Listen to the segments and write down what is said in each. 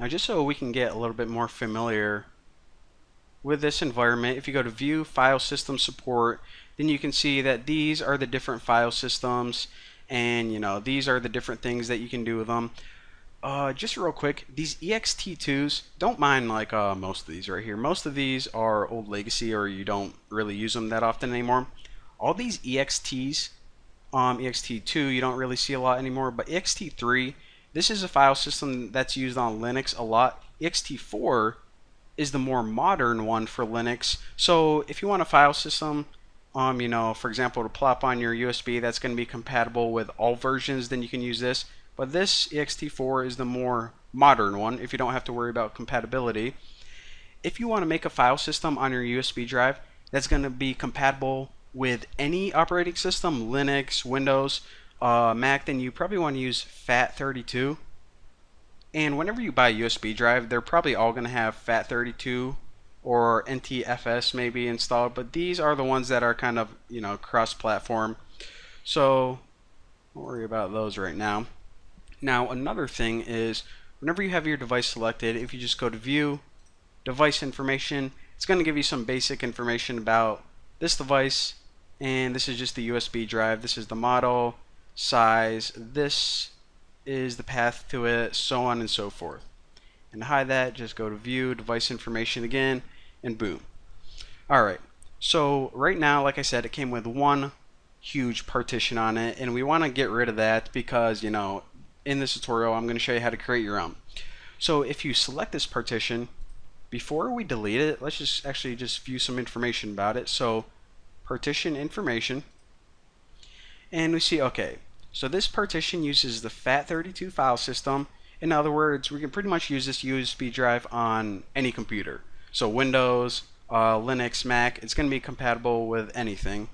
Now just so we can get a little bit more familiar with this environment, if you go to View, File System Support, then you can see that these are the different file systems, and these are the different things that you can do with them. Just real quick, these ext2s, don't mind like most of these right here. Most of these are old legacy, or you don't really use them that often anymore. All these exts, ext2 you don't really see a lot anymore, but ext3, this is a file system that's used on Linux a lot. ext4 is the more modern one for Linux. So if you want a file system, for example, to plop on your USB that's going to be compatible with all versions, then you can use this. But this ext4 is the more modern one if you don't have to worry about compatibility. If you want to make a file system on your USB drive that's going to be compatible with any operating system, Linux, Windows, Mac, then you probably want to use FAT32. And whenever you buy a USB drive, they're probably all going to have FAT32 or NTFS maybe installed, but these are the ones that are kind of, cross-platform. So don't worry about those right now. Now another thing is, whenever you have your device selected, if you just go to View, Device Information, it's going to give you some basic information about this device, and this is just the USB drive. This is the model, size, this is the path to it, so on and so forth. And to hide that, just go to View, Device Information again, and boom. Alright, so right now, like I said, it came with one huge partition on it, and we want to get rid of that because, in this tutorial I'm going to show you how to create your own. So if you select this partition, before we delete it, let's just actually view some information about it. So partition information, and we see, okay, so this partition uses the FAT32 file system. In other words, we can pretty much use this USB drive on any computer. So Windows, Linux, Mac, it's going to be compatible with anything.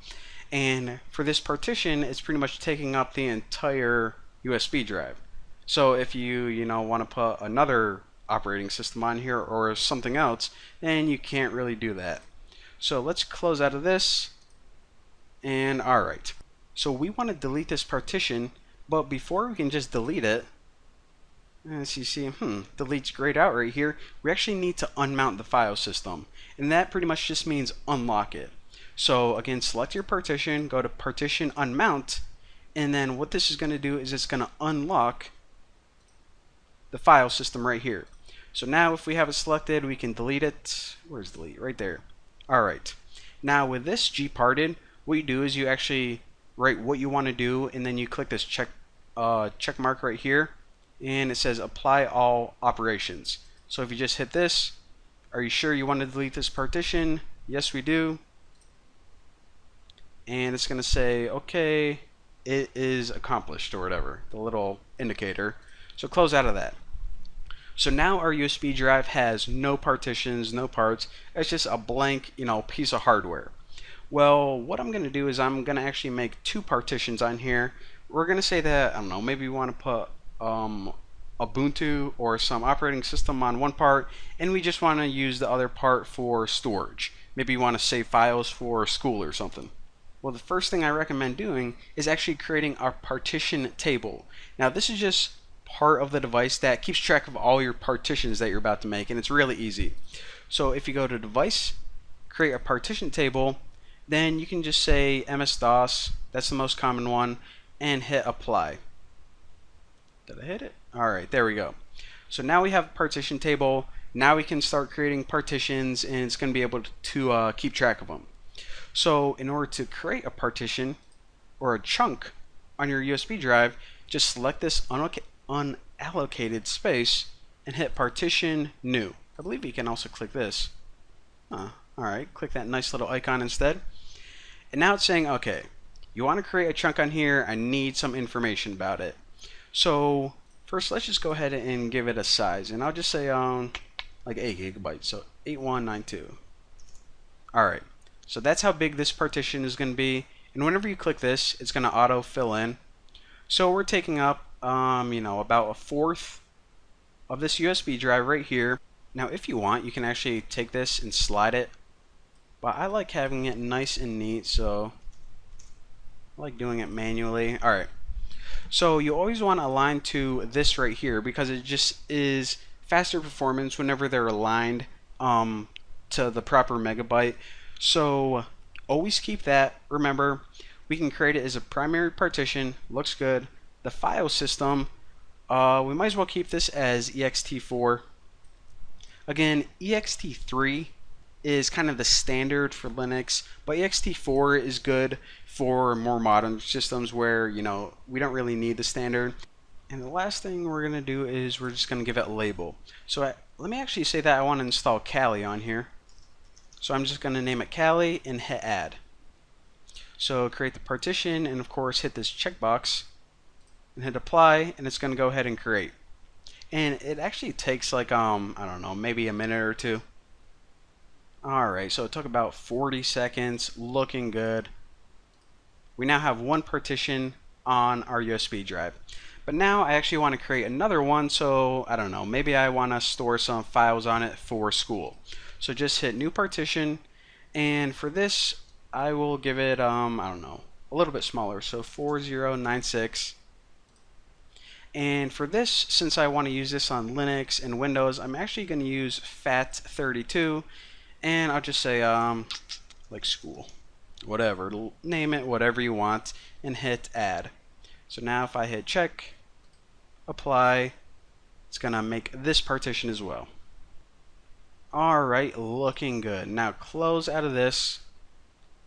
And for this partition, it's pretty much taking up the entire USB drive. So if you want to put another operating system on here or something else, then you can't really do that. So let's close out of this. And alright, so we want to delete this partition, but before we can just delete it, as you see, delete's grayed out right here, we actually need to unmount the file system, and that pretty much just means unlock it. So again, select your partition, go to Partition Unmount, and then what this is going to do is it's going to unlock the file system right here. So now if we have it selected, we can delete it. Where's delete? Right there. Alright, now with this GParted, what you do is you actually write what you want to do, and then you click this check mark right here, and it says apply all operations. So if you just hit this, are you sure you want to delete this partition? Yes, we do. And it's going to say, okay, it is accomplished, or whatever, the little indicator. So close out of that. So now our USB drive has no partitions, no parts. It's just a blank, piece of hardware. Well, what I'm going to do is I'm going to actually make two partitions on here. We're going to say that, I don't know, maybe we want to put Ubuntu or some operating system on one part, and we just want to use the other part for storage. Maybe you want to save files for school or something. Well, the first thing I recommend doing is actually creating a partition table. Now this is just part of the device that keeps track of all your partitions that you're about to make, and it's really easy. So if you go to Device, create a partition table, then you can just say MS-DOS, that's the most common one, and hit apply. Did I hit it? Alright, there we go. So now we have a partition table. Now we can start creating partitions, and it's going to be able to keep track of them. So in order to create a partition or a chunk on your USB drive, just select this unallocated space and hit Partition New. I believe you can also click this. Alright, click that nice little icon instead. And now it's saying, okay, you want to create a chunk on here, I need some information about it. So first let's just go ahead and give it a size, and I'll just say like 8 gigabytes, so 8192. Alright, so that's how big this partition is going to be, and whenever you click this, it's going to auto fill in. So we're taking up about a fourth of this USB drive right here. Now if you want, you can actually take this and slide it, but I like having it nice and neat, so I like doing it manually. Alright, so you always want to align to this right here because it just is faster performance whenever they're aligned to the proper megabyte. So always keep that. Remember, we can create it as a primary partition. Looks good. The file system, we might as well keep this as ext4. Again, ext3 is kind of the standard for Linux, but ext4 is good for more modern systems where, we don't really need the standard. And the last thing we're going to do is we're just going to give it a label. So let me actually say that I want to install Kali on here. So I'm just going to name it Kali and hit add. So create the partition and of course hit this checkbox and hit apply, and it's going to go ahead and create. And it actually takes like I don't know, maybe a minute or two. Alright, so it took about 40 seconds, looking good. We now have one partition on our USB drive. But now I actually want to create another one, so I don't know, maybe I want to store some files on it for school. So just hit new partition, and for this I will give it I don't know, a little bit smaller, so 4096. And for this, since I want to use this on Linux and Windows, I'm actually going to use FAT32, and I'll just say like school, whatever, name it whatever you want, and hit add. So now if I hit check, apply, it's going to make this partition as well. Alright, looking good. Now close out of this,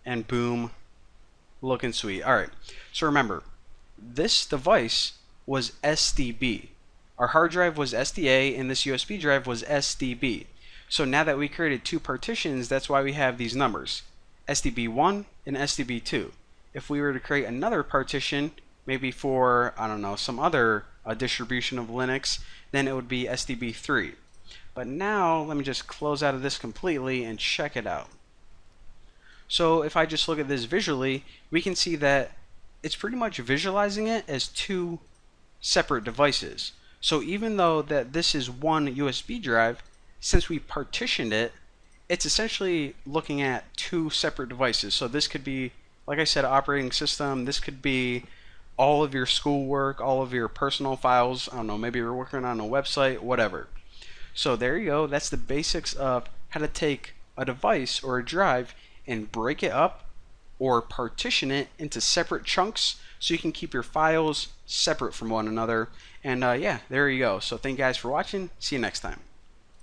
and boom, looking sweet. Alright, so remember, this device was SDB. Our hard drive was SDA, and this USB drive was SDB. So now that we created two partitions, that's why we have these numbers, SDB1 and SDB2. If we were to create another partition, maybe for, I don't know, some other distribution of Linux, then it would be SDB3. But now, let me just close out of this completely and check it out. So if I just look at this visually, we can see that it's pretty much visualizing it as two separate devices. So even though that this is one USB drive, since we partitioned it, it's essentially looking at two separate devices. So this could be, like I said, operating system. This could be all of your schoolwork, all of your personal files. I don't know, maybe you're working on a website, whatever. So there you go. That's the basics of how to take a device or a drive and break it up or partition it into separate chunks so you can keep your files separate from one another. And yeah, there you go. So thank you guys for watching. See you next time.